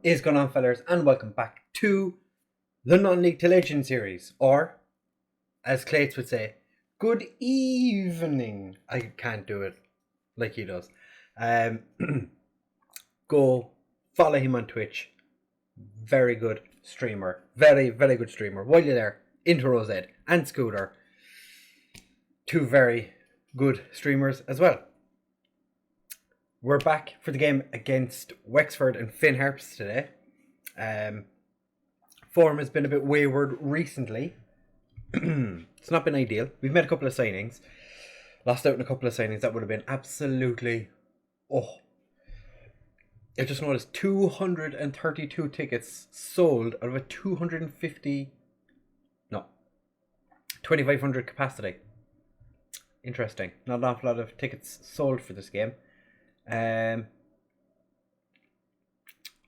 Is going on, fellas, and welcome back to the Non-League to Legend series, or, as Clates would say, good evening. I can't do it like he does. Go follow him on Twitch. Very good streamer. Very, very good streamer. While you're there, IntoRowZ and scootR. Two very good streamers as well. We're back for the game against Wexford and Finn Harps today. Form has been a bit wayward recently. It's not been ideal. We've made a couple of signings. Lost out in a couple of signings that would have been absolutely... Oh. I just noticed 232 tickets sold out of a 250... No. 2,500 capacity. Interesting. Not an awful lot of tickets sold for this game.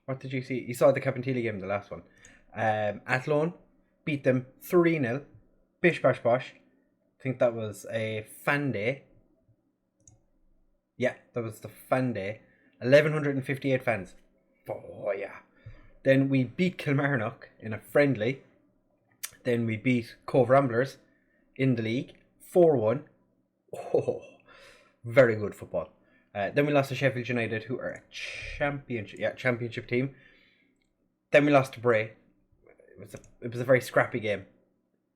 What did you see? You saw the Capantili game, the last one. Athlone beat them 3-0. Bish bash bosh. I think that was a fan day. Yeah, that was the fan day. 1,158 fans. Oh yeah. Then we beat Kilmarnock in a friendly. Then we beat Cobh Ramblers in the league 4-1. Oh, very good football. Then we lost to Sheffield United, who are a championship team. Then we lost to Bray. It was a very scrappy game.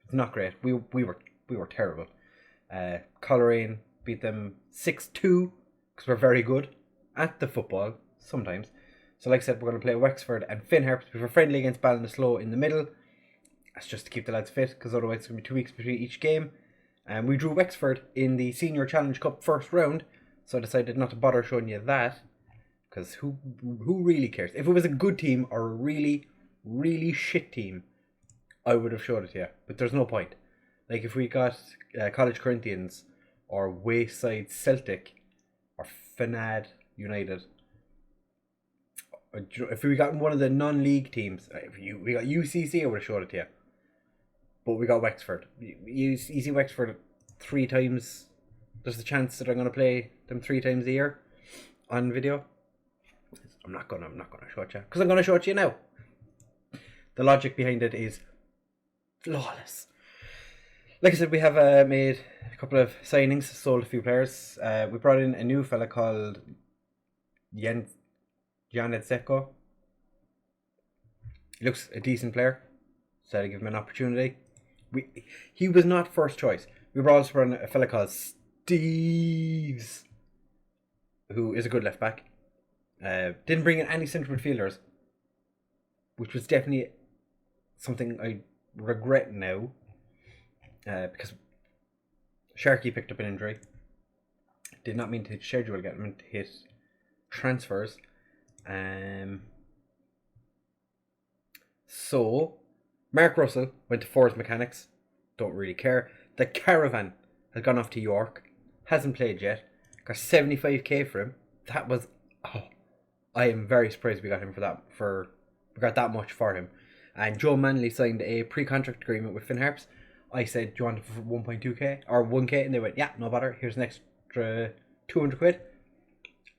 It's not great. We were terrible. Coleraine beat them 6-2 because we're very good at the football sometimes. So like I said, we're going to play Wexford and Finn Harps. We were friendly against Ballinasloe in the middle. That's just to keep the lads fit, because otherwise it's going to be 2 weeks between each game. And we drew Wexford in the Senior Challenge Cup first round. So I decided not to bother showing you that, because who really cares? If it was a good team or a really, really shit team, I would have showed it to you. But there's no point. Like if we got College Corinthians or Wayside Celtic or Fanad United, or if we got one of the non-league teams, if we got UCC, I would have showed it to you. But we got Wexford. You see Wexford 3 times. There's a chance that I'm going to play them 3 times a year on video. I'm not gonna show it you, because I'm going to show it to you now. The logic behind it is flawless. Like I said, we have made a couple of signings, sold a few players. We brought in a new fella called Janet Zeko. He looks a decent player, so I give him an opportunity. He was not first choice. We also brought in a fella called Steves, who is a good left back. Didn't bring in any central midfielders, which was definitely something I regret now, because Sharky picked up an injury. Did not mean to hit schedule, get meant to hit transfers. So Mark Russell went to Forest Mechanics. Don't really care. The Caravan has gone off to York. Hasn't played yet. Got 75k for him. That was... Oh, I am very surprised we got him for that. We got that much for him. And Joe Manley signed a pre-contract agreement with Finn Harps. I said, do you want it for 1.2k or 1k? And they went, yeah, no bother. Here's an extra 200 quid.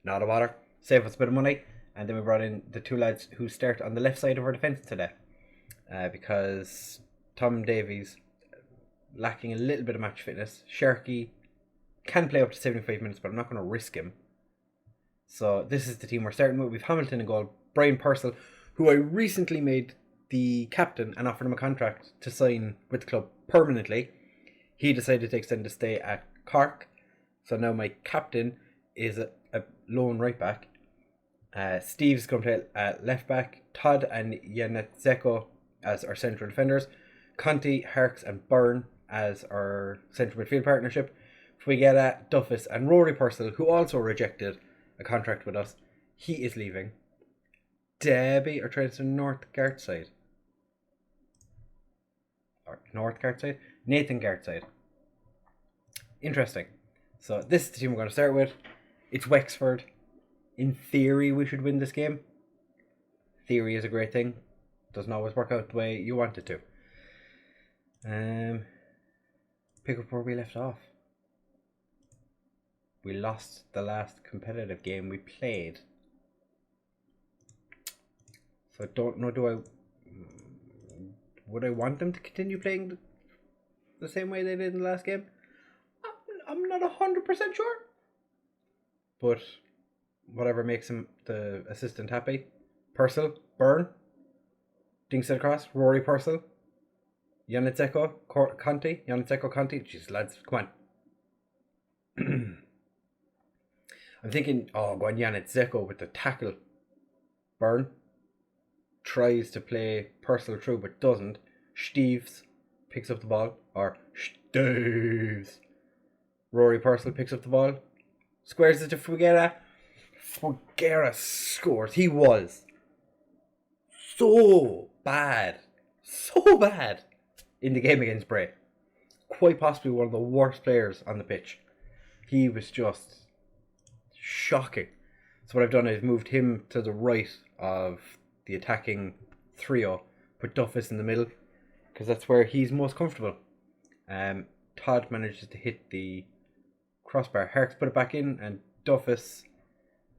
Not a bother. Save us a bit of money. And then we brought in the 2 lads who start on the left side of our defence today. Because Tom Davies lacking a little bit of match fitness. Sharky can play up to 75 minutes, but I'm not going to risk him. So this is the team we're starting with. We've Hamilton in goal, Brian Purcell, who I recently made the captain and offered him a contract to sign with the club permanently. He decided to extend his stay at Cork. So now my captain is a lone right back. Steve's going to play at left back. Todd and Janet Zeko as our central defenders. Conti, Harks and Byrne as our central midfield partnership. If we get at Duffus and Rory Purcell, who also rejected a contract with us, he is leaving. Debbie are trying to North Gartside. Or North Gartside? Nathan Gartside. Interesting. So this is the team we're going to start with. It's Wexford. In theory, we should win this game. Theory is a great thing. Doesn't always work out the way you want it to. Pick up where we left off. We lost the last competitive game we played. So I don't know, would I want them to continue playing the same way they did in the last game? I'm not 100% sure. But whatever makes him, the assistant, happy. Purcell, Byrne, dinks it across, Rory Purcell, Yannitzeko, Conti. Jeez, lads, come on. I'm thinking, go on, Yannitzeko with the tackle. Byrne tries to play Purcell through but doesn't. Steves picks up the ball, or Steves. Rory Purcell picks up the ball, squares it to Figuera. Figuera scores. He was so bad in the game against Bray. Quite possibly one of the worst players on the pitch. He was just shocking. So what I've done is moved him to the right of the attacking trio, put Duffus in the middle, because that's where he's most comfortable. Todd manages to hit the crossbar. Herx put it back in, and Duffus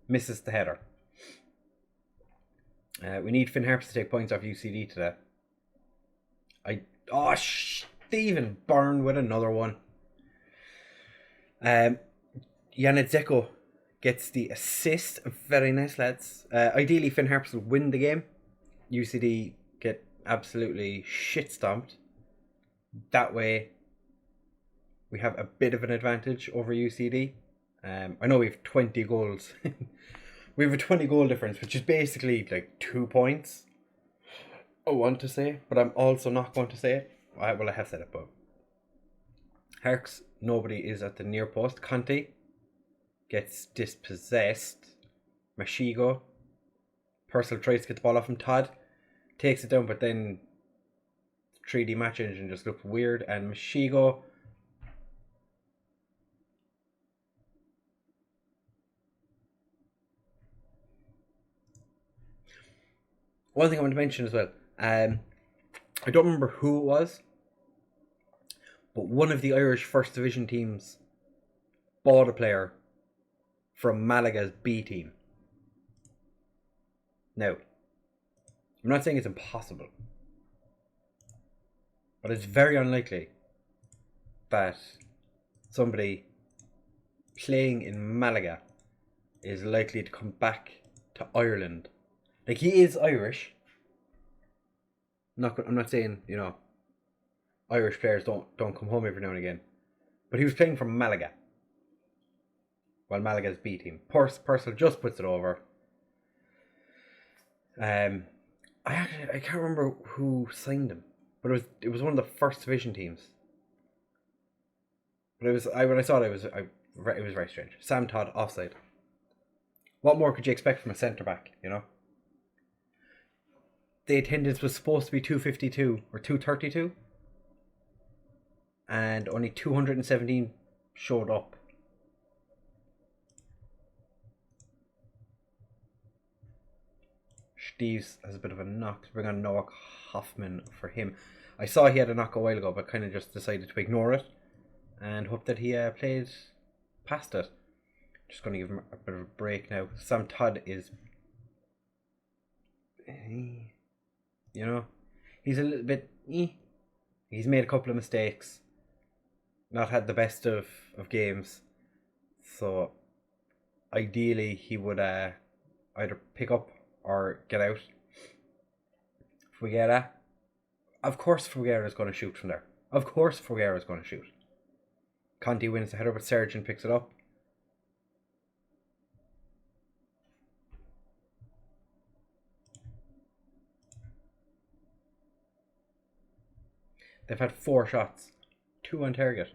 misses the header. We need Finn Harps to take points off UCD today. Stephen Byrne with another one. Yannitzeko gets the assist. Very nice, lads. Ideally, Finn Harps will win the game. UCD get absolutely shit stomped. That way, we have a bit of an advantage over UCD. I know we have 20 goals. We have a 20 goal difference, which is basically like 2 points. I want to say, but I'm also not going to say it. I have said it, but Herx, nobody is at the near post. Conti gets dispossessed. Mashigo. Purcell tries to get the ball off him. Todd takes it down, but then 3D match engine just looked weird, and Mashigo one thing I want to mention as well, I don't remember who it was, but one of the Irish First Division teams bought a player from Malaga's B team. Now, I'm not saying it's impossible, but it's very unlikely that somebody playing in Malaga is likely to come back to Ireland. Like, he is Irish. I'm not saying, Irish players don't come home every now and again. But he was playing for Malaga. Well, Malaga's B team. Purcell just puts it over. I can't remember who signed him, but it was one of the First Division teams. But when I saw it, it was very strange. Sam Todd offside. What more could you expect from a centre back? The attendance was supposed to be 252 or 232, and only 217 showed up. Steves has a bit of a knock. Bring on Noah Hoffman for him. I saw he had a knock a while ago, but kind of just decided to ignore it and hope that he played past it. Just going to give him a bit of a break now. Sam Todd is, he's a little bit. He's made a couple of mistakes. Not had the best of games. So ideally he would either pick up or get out. Figuera. Of course Figuera is going to shoot from there. Conti wins the header, but Sergeant picks it up. They've had 4 shots, 2 on target,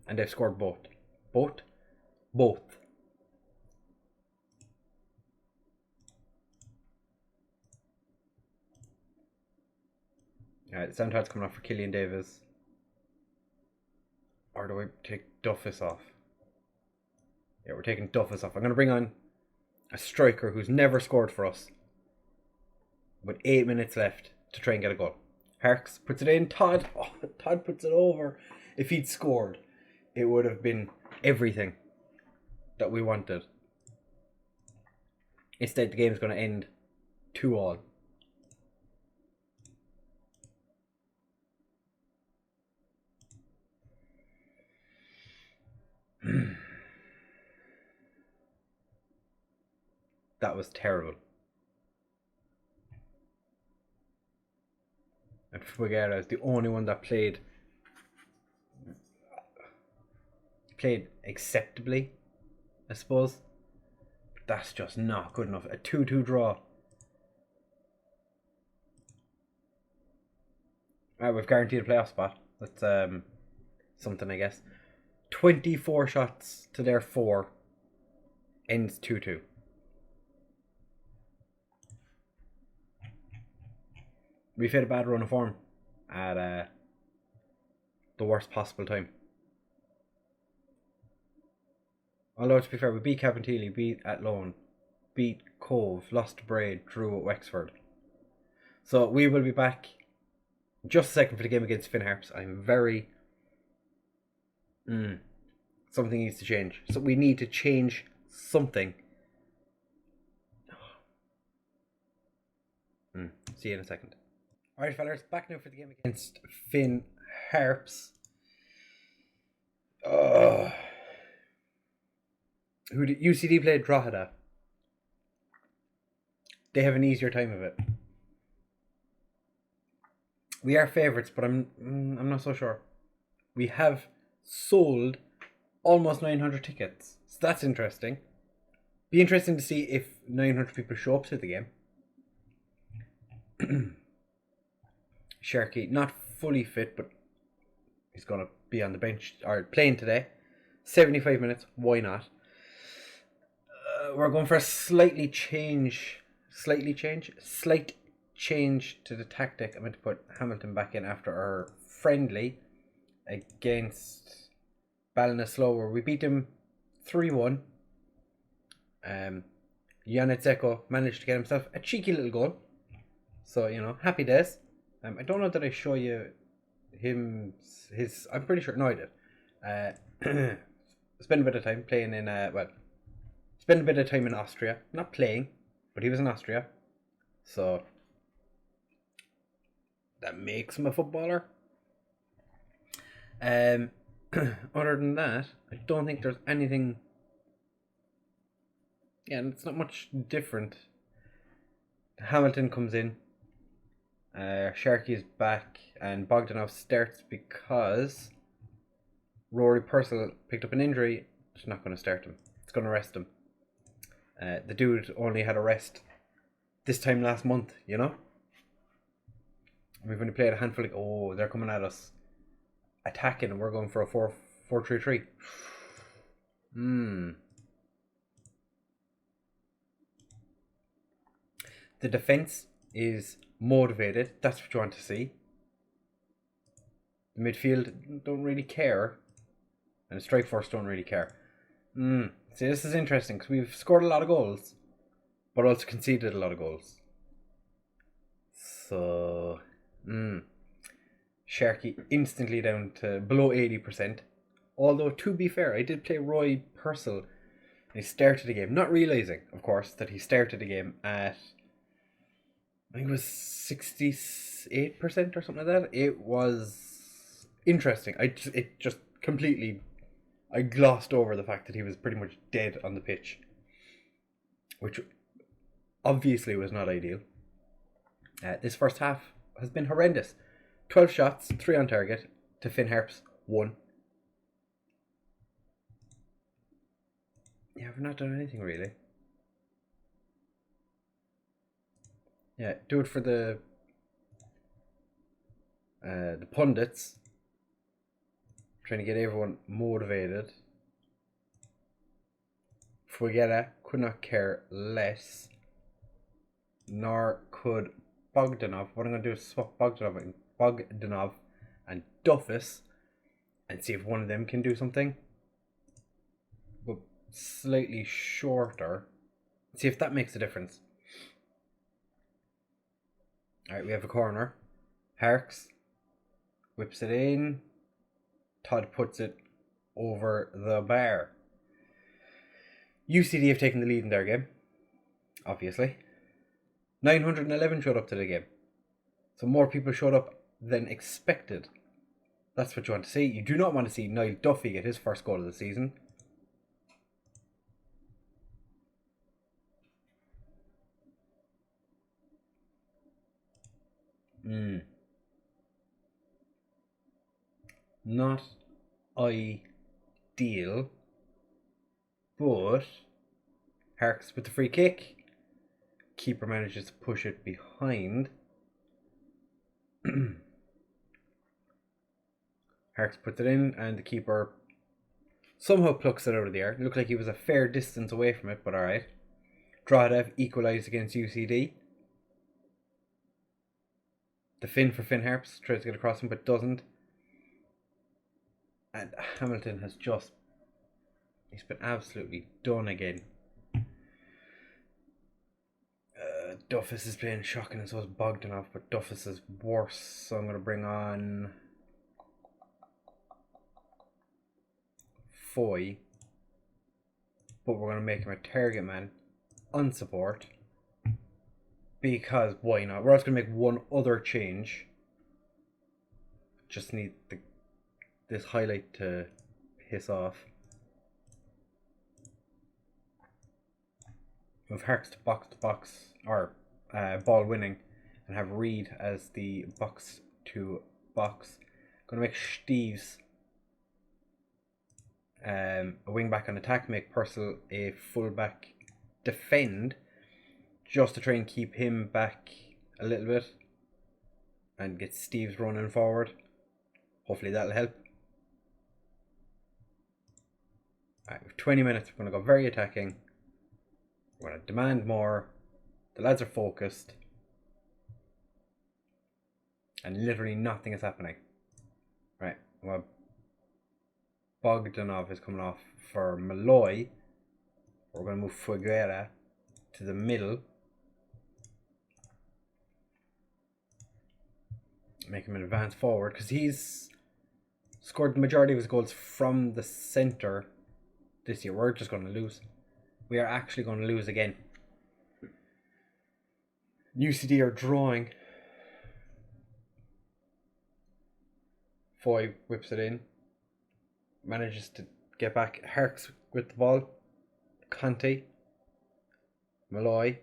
and they've scored both. Both. Alright, Soundhead's coming off for Killian Davis. Or do I take Duffus off? Yeah, we're taking Duffus off. I'm going to bring on a striker who's never scored for us, with 8 minutes left to try and get a goal. Herx puts it in. Todd puts it over. If he'd scored, it would have been everything that we wanted. Instead, the game's going to end 2-2. That was terrible. And Fuguera is the only one that played acceptably, I suppose. But that's just not good enough. A 2-2 draw. Alright, we've guaranteed a playoff spot. That's something, I guess. 24 shots to their 4. Ends 2-2. We've hit a bad run of form at the worst possible time. Although, to be fair, we beat Cabinteely, beat Athlone, beat Cobh, lost to Braid, drew at Wexford. So we will be back just a second for the game against Finn Harps. I'm very... something needs to change. So we need to change something. See you in a second. Alright, fellas, back now for the game against Finn Harps. Who did UCD played Drogheda? They have an easier time of it. We are favourites, but I'm not so sure. We have sold almost 900 tickets, so that's interesting. Be interesting to see if 900 people show up to the game. Sharky, not fully fit, but he's going to be on the bench or playing today. 75 minutes, why not? We're going for a slight change to the tactic. I meant to put Hamilton back in after our friendly against Ballinasloe, where we beat him 3-1. Yannick Zeko managed to get himself a cheeky little goal. So, you know, happy days. I don't know that I show you his... I'm pretty sure... No, I did. Spend a bit of time playing in... spend a bit of time in Austria. Not playing, but he was in Austria. So, that makes him a footballer. Other than that, I don't think there's anything... Yeah, and it's not much different. Hamilton comes in. Sharky is back, and Bogdanov starts because Rory Purcell picked up an injury. It's not going to start him. It's going to rest him. The dude only had a rest this time last month, you know? We've only played a handful of... they're coming at us attacking, and we're going for a 4-3-3. The defence is motivated. That's what you want to see. The midfield don't really care, and the strike force don't really care. See, this is interesting because we've scored a lot of goals, but also conceded a lot of goals. So, Sharky instantly down to below 80%. Although, to be fair, I did play Roy Purcell, and he started the game, not realising, of course, that he started the game at... I think it was 68% or something like that. It was interesting. I glossed over the fact that he was pretty much dead on the pitch, which obviously was not ideal. This first half has been horrendous. 12 shots, 3 on target to Finn Harps, 1. Yeah, we've not done anything really. Yeah, do it for the pundits. Trying to get everyone motivated. Fuguera could not care less. Nor could Bogdanov. What I'm going to do is swap Bogdanov and Duffus and see if one of them can do something. But slightly shorter. See if that makes a difference. Alright, we have a corner. Harks whips it in. Todd puts it over the bar. UCD have taken the lead in their game, obviously. 911 showed up to the game. So more people showed up than expected. That's what you want to see. You do not want to see Niall Duffy get his first goal of the season. Not ideal, but Harks with the free kick. Keeper manages to push it behind. Harks puts it in, and the keeper somehow plucks it out of the air. It looked like he was a fair distance away from it, but alright. Drogheda equalised against UCD. The Finn for Finn Harps tries to get across him, but doesn't. And Hamilton has just... he's been absolutely done again. Duffus is playing shocking, and so is Bogdanov, but Duffus is worse, so I'm going to bring on Foy, but we're going to make him a target man on support, because why not? We're also going to make one other change. Just need this highlight to piss off. Move Harks to box, or ball winning, and have Reed as the box to box. Going to make Steves a wing back on attack, make Purcell a full back defend, just to try and keep him back a little bit and get Steves running forward. Hopefully that'll help. Alright, we have 20 minutes. We're going to go very attacking. We're going to demand more. The lads are focused. And literally nothing is happening. Right, well, Bogdanov is coming off for Malloy. We're going to move Figuera to the middle. Make him an advance forward, because he's scored the majority of his goals from the centre this year. We're just going to lose. We are actually going to lose again. UCD are drawing. Foy whips it in. Manages to get back. Harks with the ball. Conte. Malloy.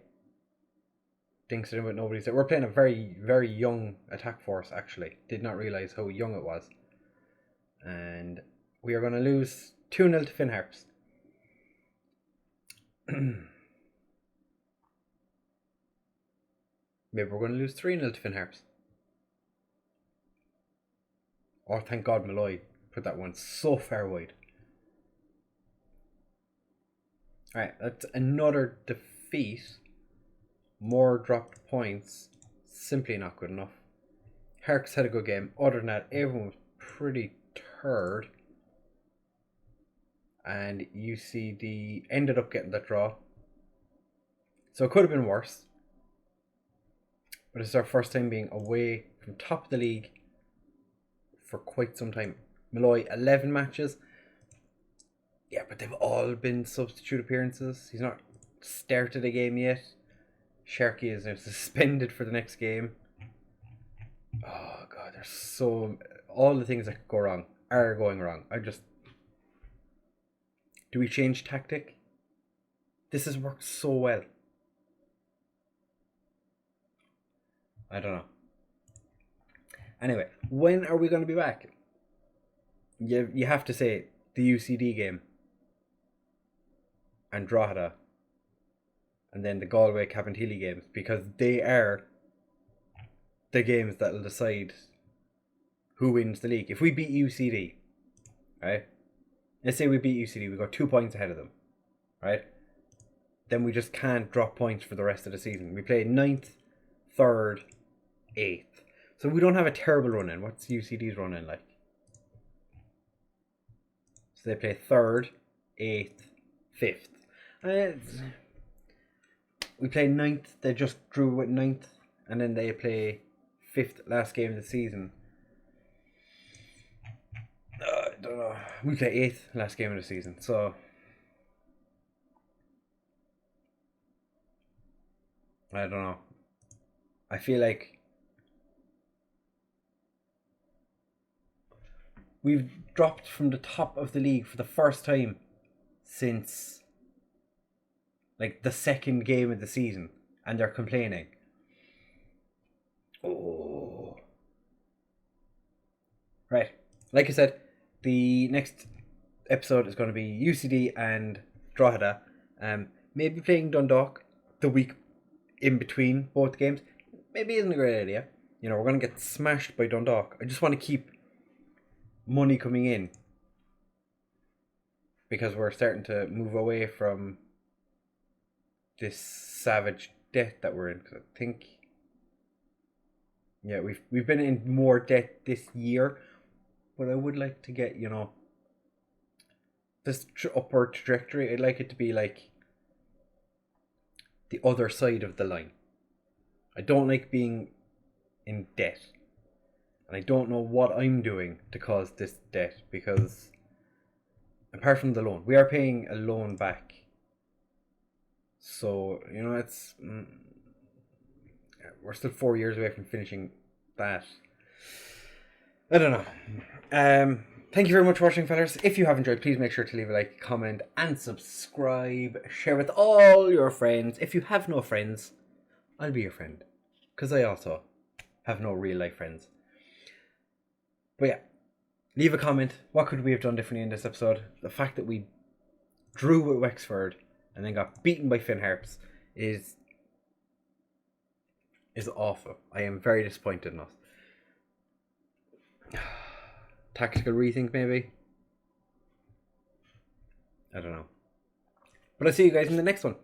Dinks it in with nobody's there. We're playing a very, very young attack force, actually. Did not realise how young it was. And we are going to lose 2-0 to Finn Harps. Maybe we're going to lose 3-0 to Finn Harps. Oh, thank God Malloy put that one so far wide. Alright, that's another defeat. More dropped points. Simply not good enough. Harks had a good game. Other than that, everyone was pretty turd. And UCD ended up getting that draw. So it could have been worse. But it's our first time being away from top of the league for quite some time. Malloy, 11 matches. Yeah, but they've all been substitute appearances. He's not started a game yet. Sharky is now suspended for the next game. Oh God, there's so... all the things that could go wrong are going wrong. Do we change tactic? This has worked so well. I don't know. Anyway, when are we going to be back? You have to say the UCD game and Drogheda and then the Galway Cabinteely games, because they are the games that will decide who wins the league. If we beat UCD, right? Let's say we beat UCD, we got 2 points ahead of them, right? Then we just can't drop points for the rest of the season. We play 9th, 3rd, 8th. So we don't have a terrible run in. What's UCD's run in like? So they play 3rd, 8th, 5th. We play 9th. They just drew with 9th. And then they play 5th last game of the season. I don't know. We play 8th last game of the season. So I don't know. I feel like we've dropped from the top of the league for the first time since like the second game of the season, and they're complaining. Oh, Right. Like I said, the next episode is going to be UCD and Drogheda. Maybe playing Dundalk the week in between both games. Maybe isn't a great idea. You know, we're going to get smashed by Dundalk. I just want to keep money coming in, because we're starting to move away from this savage debt that we're in. Cause I think, yeah, we've been in more debt this year, but I would like to get, you know, this upward trajectory. I'd like it to be like the other side of the line. I don't like being in debt, and I don't know what I'm doing to cause this debt, because apart from the loan, we are paying a loan back. So, you know, it's we're still 4 years away from finishing that. I don't know. Thank you very much for watching, fellas. If you have enjoyed, please make sure to leave a like, comment, and subscribe. Share with all your friends. If you have no friends, I'll be your friend, because I also have no real life friends. But yeah, leave a comment. What could we have done differently in this episode? The fact that we drew with Wexford and then got beaten by Finn Harps is awful. I am very disappointed in us. Tactical rethink, maybe? I don't know. But I'll see you guys in the next one.